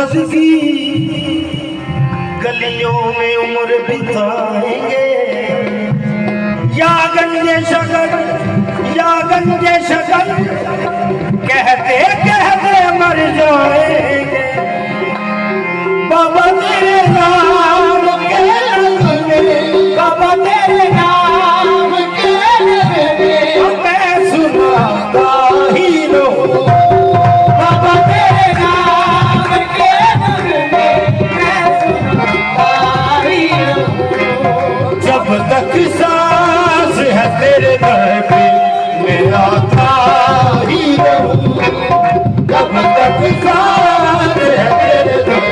हंस की गलियों में उम्र बिताएंगे, या गंजे शगन कहते कहते मर जाएंगे। बाबा तेरे नाम के लगने, बाबा तेरे नाम के लगने मैं सुनाता ही रहूं। बाबा तेरे नाम के लगने मैं सुनाता ही रहूं। जब तक सांस है तेरे दर पे मैं आता ही रहूं। जब तक सांस है तेरे दर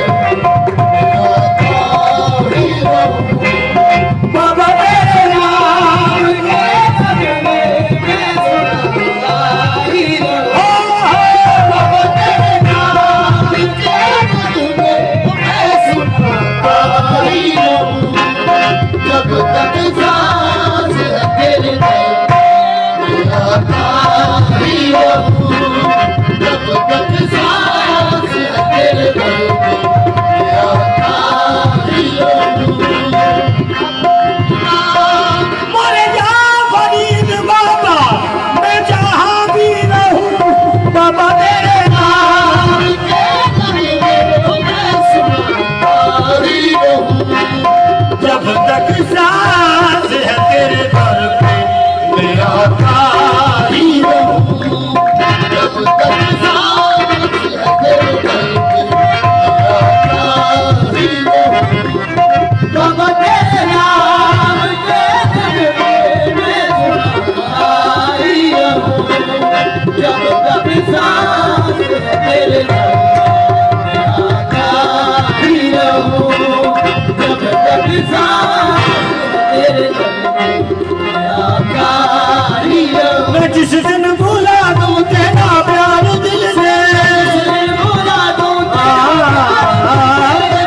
मैं जिस दिन भुला दूं तेरा प्यार दिल से, भुला दूं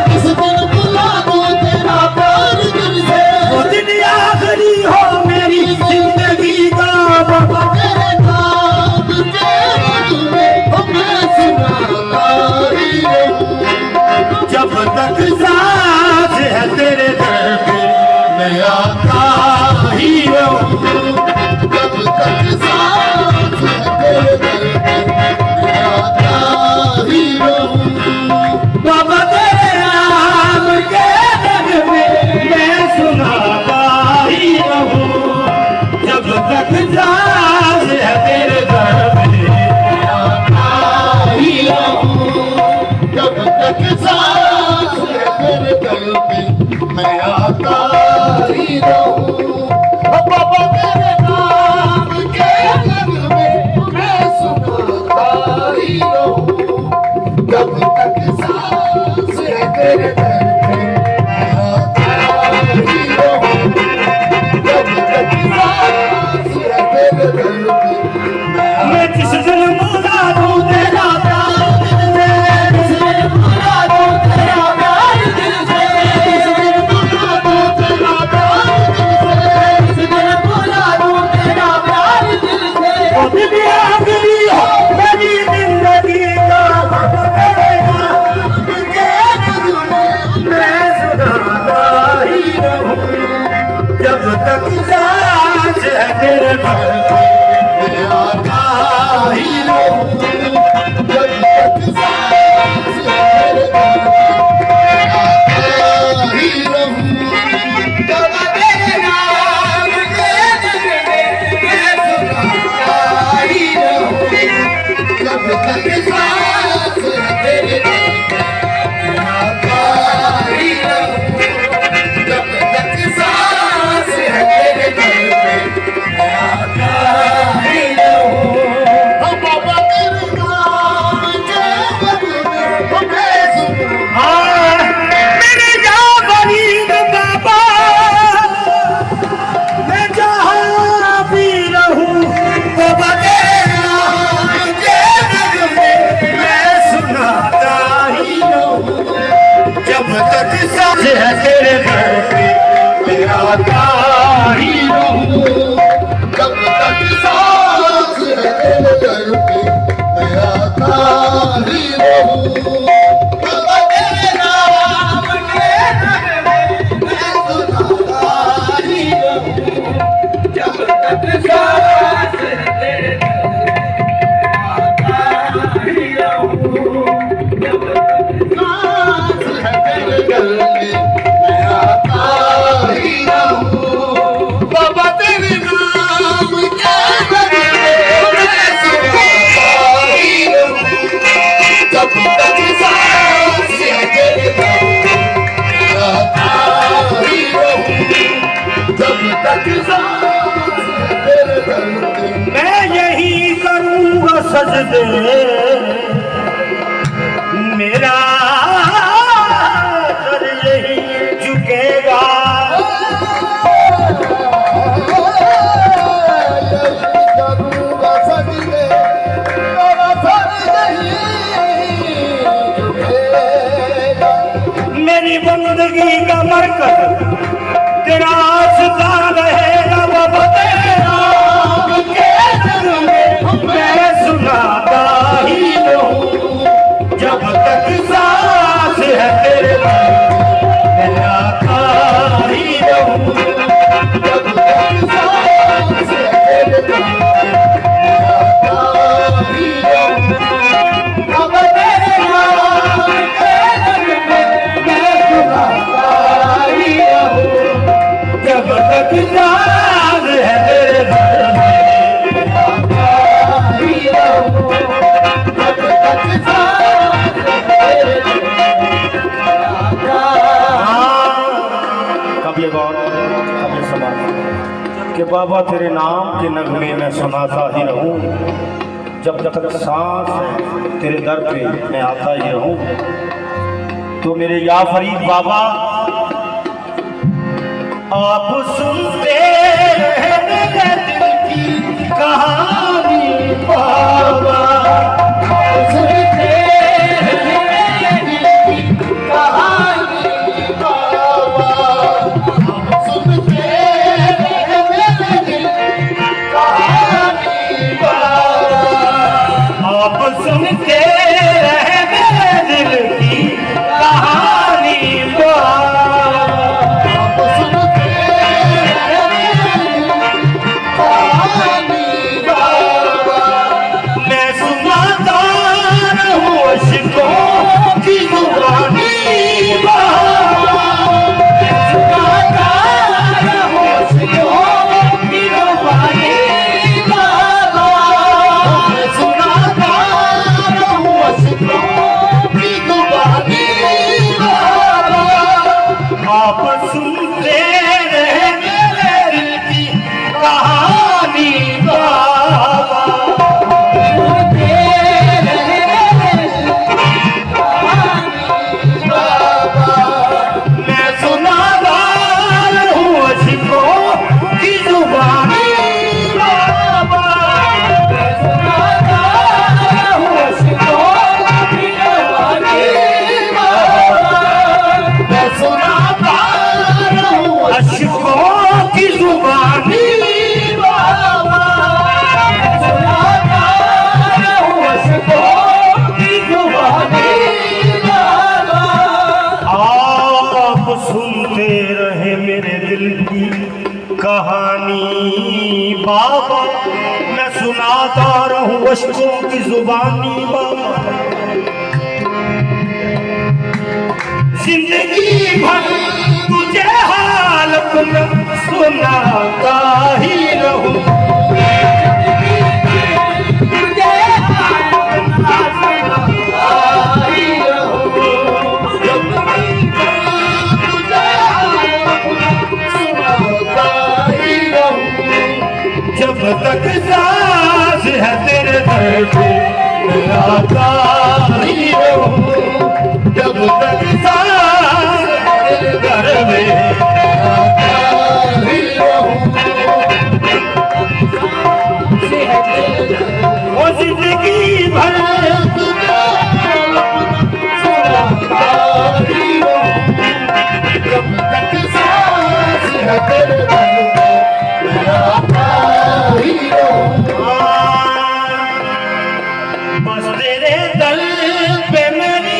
जिस दिन भुला दूं तेरा प्यार दिल से, वो दिन आखिरी हो मेरी जिंदगी का। बाबा तेरे नाम के लगने मैं सुनाता ही रहूं। जब तक सांस है तेरे दर पे मैं आता ही रहूं। जब तक सांस है तेरे दर पे मैं आता ही रहूं। बाबा तेरे नाम के लगने मैं सुनाता ही रहूं। जब तक सांस है तेरे दर पे मैं आता ही रहूं। जब तक सांस है तेरे दर पे मैं आता ही रहूं। बाबा तेरे नाम के लगने मैं सुनाता ही रहूं। जब तक सांस है तेरे दर पे मैं आता ही रहूं। जब तक सांस है तेरे दर पे मैं जिस दिन भुला दूं तेरा प्यार दिल से, जिस दिन भुला दूं तेरा प्यार दिल से, जिस दिन भुला दूं तेरा प्यार दिल से, जिस दिन भुला दूं तेरा प्यार दिल से, वो दिन आखिरी हो मेरी जिंदगी का। तेरे नाम के लगने मैं सुनाता ही रहूं। जब तक सांस है तेरे दर पे मैं आता ही रहूं। जब तक सांस है तेरे दर पे मैं आता ही रहूं। बाबा तेरे नाम के लगने मैं सुनाता ही रहूं। जब तक सांस है तेरे दर पे मैं आता ही रहूं। जब तक सांस है तेरे दर पे मैं आता ही रहूं। बाबा तेरे नाम के तक सांस तेरे आता ही रहूं, जब तक सांस है तेरे दिल में मैं आता ही रहूं। बाबा तेरे नाम के बदले मैं सुनाता ही रहूं, जब तक सांस है तेरे दिल में मैं आता ही रहूं, जब तक सांस है तेरे दिल में। मैं यही करूंगा सजदे, मेरा सर यही झुकेगा, यही करूंगा सजदे, मेरा सर यही झुकेगा। मेरी बंदगी का मरकज तेरा आस्था रहेगा, बाबा तेरे नाम के दर में मैं सुनाता ही रहूं, जब तक सांस है तेरे दिल में मैं आता ही रहूं, जब तक सांस है तेरे दिल में मैं आता ही रहूं। अब तेरे नाम के दर में मैं सुनाता ही रहूं, जब तक सांस है तेरे दिल में मैं आता ही रहूं, जब तक सांस है तेरे दिल में मैं आता। कबले गौर कबले समा कि बाबा तेरे नाम के नगमे में सुनाता ही रहूं, जब तक सांस है तेरे दर पे मैं आता ही रहूं। तो मेरे या फरीद बाबा आप सुनते रहे मेरे दिल की कहानी बाबा, सुनते रहे मेरे दिल की कहानी बाबा, सुनते रहे मेरे दिल की कहानी बाबा, आप सुनते रहे मेरे दिल की कहानी बाबा। सुनते रहे मेरे दिल की कहानी बाबा। मैं सुनाता रहूं अश्कों की जुबानी बाबा, सुनाता रहूं अश्कों की जुबानी बाबा, सुनाता रहूं अश्कों की जुबानी बाबा। आप सुनते रहे मेरे दिल की कहानी बाबा। सुनते रहे मेरे दिल की कहानी बाबा, मैं सुनाता रहूं अश्कों की जुबानी बाबा। सुनाता रहूं अश्कों की जुबानी बाबा, मैं सुनाता रहूं अश्कों की जुबानी बाबा, सुनाता रहूं अश्कों की जुबानी बाबा। आप सुनते रहे मेरे दिल की कहानी बाबा, मैं सुनाता रहूं अश्कों की जुबानी बाबा। जिंदगी भर तुझे हाल में सुनाता ही रहूं, तुझे सुनाता ही रहूं, जब तक तुझे सुनाता ही रहूं, जब तक सांस है तेरे दर पे मैं आता ही रहूं, जब तक सांस है तेरे दर में आता ही रहूं। वो जिंदगी भर सुनाता ही रहूं, जब तक सांस है तेरे दिल में मैं आता ही रहूं। बस तेरे दर पे मेरी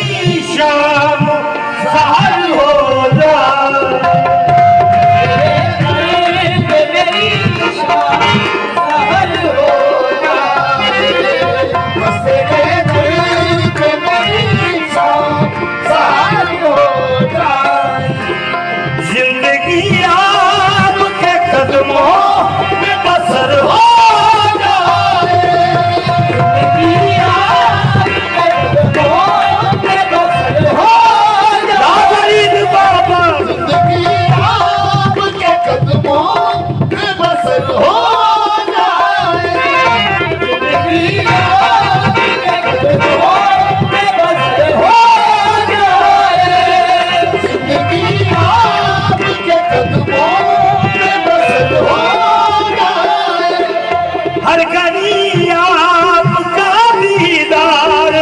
हर घड़ी आपका दीदार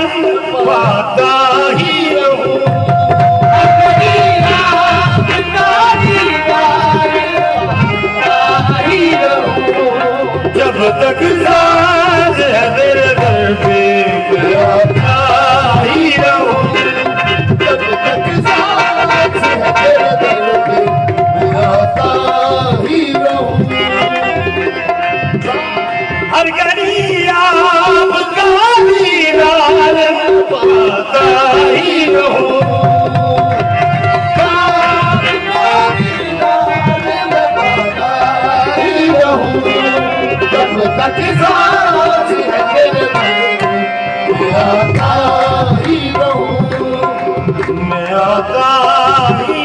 पाता ही रहूं, हर घड़ी आपका दीदार पाता ही रहूं, जब तक सांस है मेरे घर पे मैं आता ही रहूं, जब तक सांस है तेरे दर पे मैं आता ही रहूं। हर घड़ी आपका दीदार पाता ही रहूं, जब तक सांस है तेरे दर पे मैं आता ही रहूं। मैं आता ही